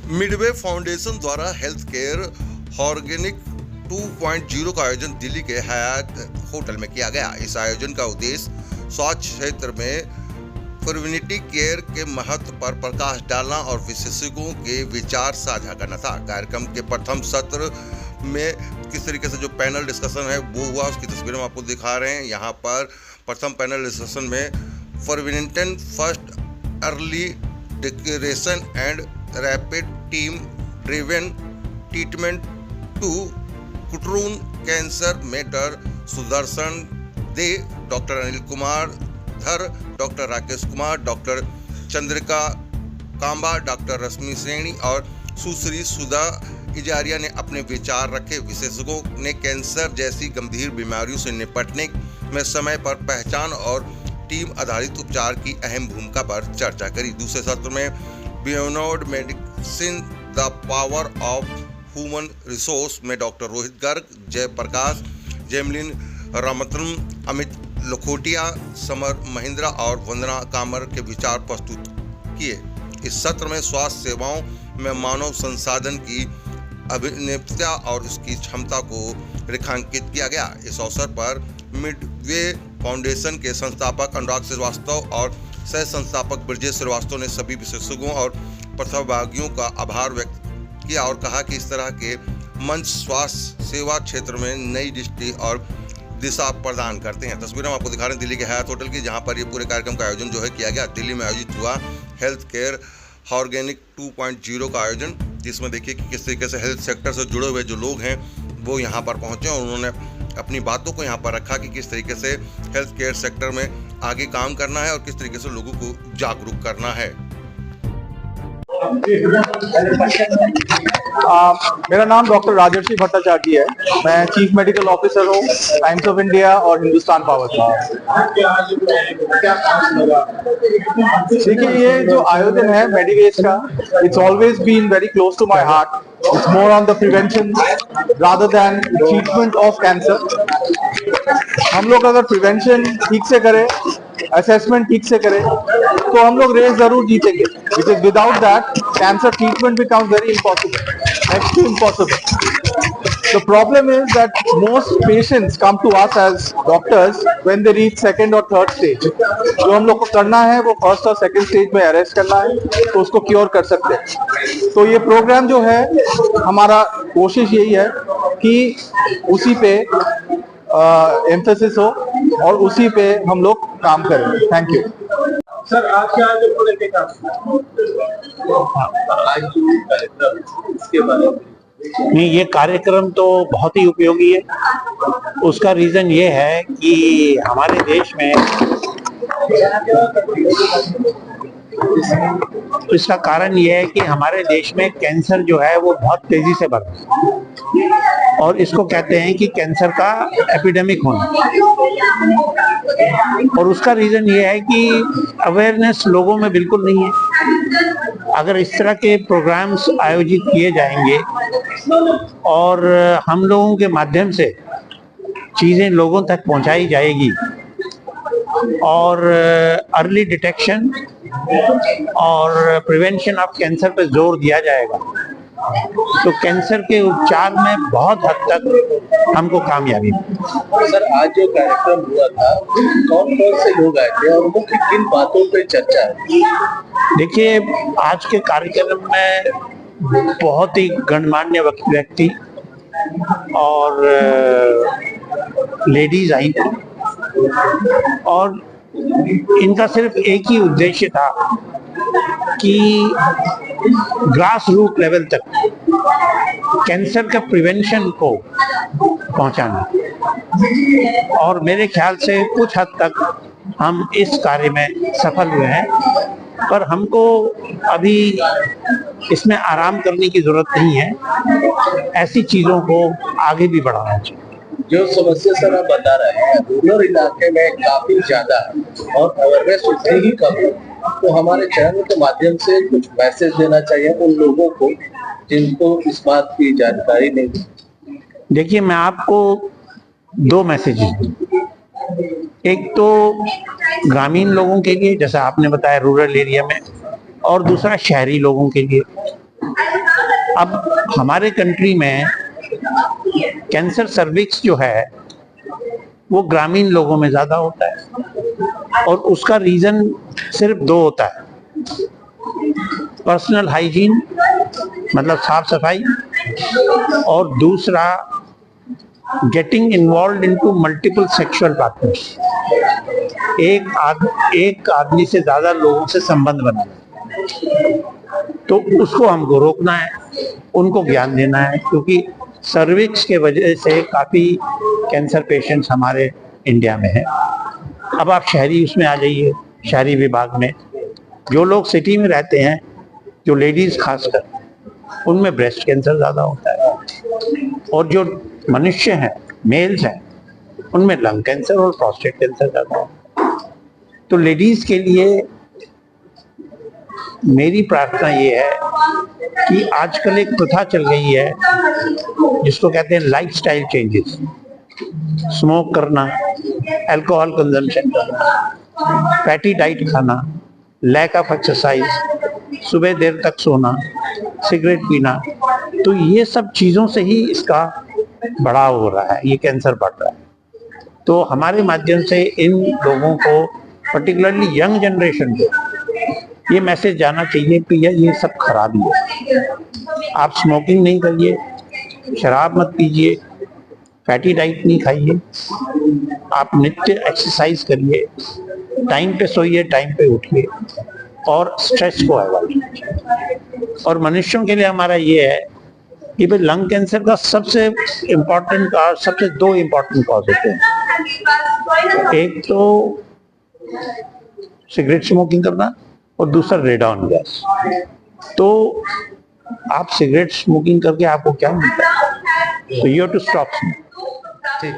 Midway foundation द्वारा health care organic 2.0 का आयोजन दिल्ली के हयात होटल में किया गया। इस आयोजन का उद्देश्य स्वास्थ्य क्षेत्र में प्रिवेंटिव केयर के महत्व पर प्रकाश डालना और विशेषज्ञों के विचार साझा करना था। कार्यक्रम के प्रथम सत्र में किस तरीके से जो पैनल डिस्कशन है वो हुआ, उसकी तस्वीरें हम आपको दिखा रहे हैं। यहाँ पर प्रथम पैनल डिस्कशन में prevention first, early detection and rapid team driven treatment to कुटरून कैंसर में doctor Sudarshan De, doctor Anil Kumar Dhar, doctor Rakesh Kumar, doctor Chandrika Kamba, doctor Rashmi Saini और सुश्री सुधा इजारिया ने अपने विचार रखे। विशेषज्ञों ने कैंसर जैसी गंभीर बीमारियों से निपटने में समय पर पहचान और टीम आधारित उपचार की अहम भूमिका पर चर्चा करी। दूसरे सत्र में beyond medicine the power of human resource में डॉक्टर रोहित गर्ग, जयप्रकाश, जेमलिन रामतन, अमित लखोटिया, समर महिंद्रा और वंदना कामर के विचार प्रस्तुत किए। इस सत्र में स्वास्थ्य सेवाओं में मानव संसाधन की अभिनवता और उसकी क्षमता को रेखांकित किया गया। इस अवसर पर मिडवे फाउंडेशन के संस्थापक अनुराग श्रीवास्तव और सह संस्थापक ब्रजेश श्रीवास्तव ने सभी विशेषज्ञों और प्रतिभागियों का आभार व्यक्त किया और कहा कि इस तरह के मंच स्वास्थ्य सेवा क्षेत्र में नई दृष्टि और दिशा प्रदान करते हैं। तस्वीरें हम आपको दिखा रहे हैं दिल्ली के हयात होटल की, जहां पर ये पूरे कार्यक्रम का आयोजन जो है किया गया। दिल्ली में आयोजित हुआ हेल्थ केयर ऑर्गेनिक 2.0 का आयोजन, जिसमें देखिए कि किस तरीके से हेल्थ सेक्टर से जुड़े हुए जो लोग हैं वो यहाँ पर पहुँचे और उन्होंने अपनी बातों को यहाँ पर रखा कि किस तरीके से हेल्थ केयर सेक्टर में आगे काम करना है और किस तरीके से लोगों को जागरूक करना है। मेरा नाम डॉक्टर राजर्षि भट्टाचार्य है। मैं चीफ मेडिकल ऑफिसर हूँ टाइम्स ऑफ इंडिया और हिंदुस्तान पावर का। देखिए, ये जो आयोजन है मेडिवेज का, it's always been very close to my heart. It's more on the prevention rather than treatment of cancer. हम लोग अगर प्रिवेंशन ठीक से करें, असेसमेंट ठीक से करें, तो हम लोग रेस जरूर जीतेंगे। Because without that cancer treatment becomes very impossible, next to impossible. The problem is that most patients come to us as doctors when they reach second or third stage. जो हम लोग को करना है वो फर्स्ट और सेकंड स्टेज में arrest करना है, तो उसको क्योर कर सकते हैं। तो ये प्रोग्राम जो है, हमारा कोशिश यही है कि उसी पे एम्फेसिस हो और उसी पे हम लोग काम करें। Thank you sir. आज के आयोजन को लेकर इसके बारे में नहीं, ये कार्यक्रम तो बहुत ही उपयोगी है। उसका रीजन ये है कि हमारे देश में, इसका कारण ये है कि हमारे देश में कैंसर जो है वो बहुत तेजी से बढ़ रहा है और इसको कहते हैं कि कैंसर का एपिडेमिक होना। और उसका रीजन ये है कि अवेयरनेस लोगों में बिल्कुल नहीं है। अगर इस तरह के प्रोग्राम्स आयोजित किए जाएंगे और हम लोगों के माध्यम से चीज़ें लोगों तक पहुंचाई जाएगी और अर्ली डिटेक्शन और प्रिवेंशन ऑफ कैंसर पर जोर दिया जाएगा, तो कैंसर के उपचार में बहुत हद तक हमको कामयाबी। सर, आज जो कार्यक्रम हुआ था, कौन कौन से लोग आए थे और मुख्य किन बातों पे चर्चा है? देखिए, आज के कार्यक्रम में बहुत ही गणमान्य व्यक्ति और लेडीज आई और इनका सिर्फ एक ही उद्देश्य था कि ग्रास रूट लेवल तक कैंसर का प्रिवेंशन को पहुंचाना। और मेरे ख्याल से कुछ हद तक हम इस कार्य में सफल हुए हैं, पर हमको अभी इसमें आराम करने की जरूरत नहीं है। ऐसी चीजों को आगे भी बढ़ाना चाहिए। जो समस्या सर आप बता रहे हैं, रूरल इलाके में काफी ज्यादा और अवेयरनेस उतनी ही कम है, तो हमारे चैनल के माध्यम से कुछ मैसेज देना चाहिए उन लोगों को जिनको इस बात की जानकारी नहीं। देखिए, मैं आपको दो मैसेज दूं। एक तो ग्रामीण लोगों के लिए, जैसा आपने बताया रूरल एरिया में, और दूसरा शहरी लोगों के लिए। अब हमारे कंट्री में कैंसर सर्विक्स जो है वो ग्रामीण लोगों में ज्यादा होता है और उसका रीजन सिर्फ दो होता है, पर्सनल हाइजीन मतलब साफ सफाई, और दूसरा getting involve into multiple sexual partners, एक आदमी से ज्यादा लोगों से संबंध बनाना। तो उसको हमको रोकना है, उनको ज्ञान देना है, क्योंकि सर्विक्स के वजह से काफी कैंसर पेशेंट्स हमारे इंडिया में हैं। अब आप शहरी उसमें आ जाइए, शहरी विभाग में जो लोग सिटी में रहते हैं, जो लेडीज खासकर, उनमें ब्रेस्ट कैंसर ज्यादा होता है, और जो मनुष्य हैं, मेल्स हैं, उनमें लंग कैंसर और प्रोस्टेट कैंसर ज्यादा होता है। तो लेडीज के लिए मेरी प्रार्थना ये है कि आजकल एक प्रथा चल गई है जिसको कहते हैं लाइफस्टाइल चेंजेस, स्मोक करना, अल्कोहल कंजम्पशन करना, फैटी डाइट खाना, लैक ऑफ एक्सरसाइज, सुबह देर तक सोना, सिगरेट पीना। तो ये सब चीजों से ही इसका बढ़ाव हो रहा है, ये कैंसर बढ़ रहा है। तो हमारे माध्यम से इन लोगों को, पर्टिकुलरली यंग जनरेशन को, ये मैसेज जाना चाहिए कि ये सब खराबी है। आप स्मोकिंग नहीं करिए, शराब मत पीजिए, फैटी डाइट नहीं खाइए, आप नित्य एक्सरसाइज करिए, टाइम पे सोइए, टाइम पे उठिए, और स्ट्रेस को अवॉइड कीजिए। और मनुष्यों के लिए हमारा ये है कि भाई लंग कैंसर का सबसे इम्पोर्टेंट सबसे दो इम्पोर्टेंट कॉज होते हैं, एक तो सिगरेट स्मोकिंग करना और दूसरा रेडॉन गैस। तो आप सिगरेट स्मोकिंग करके आपको क्या मिलता है? तो यू हैव टू स्टॉप। ठीक।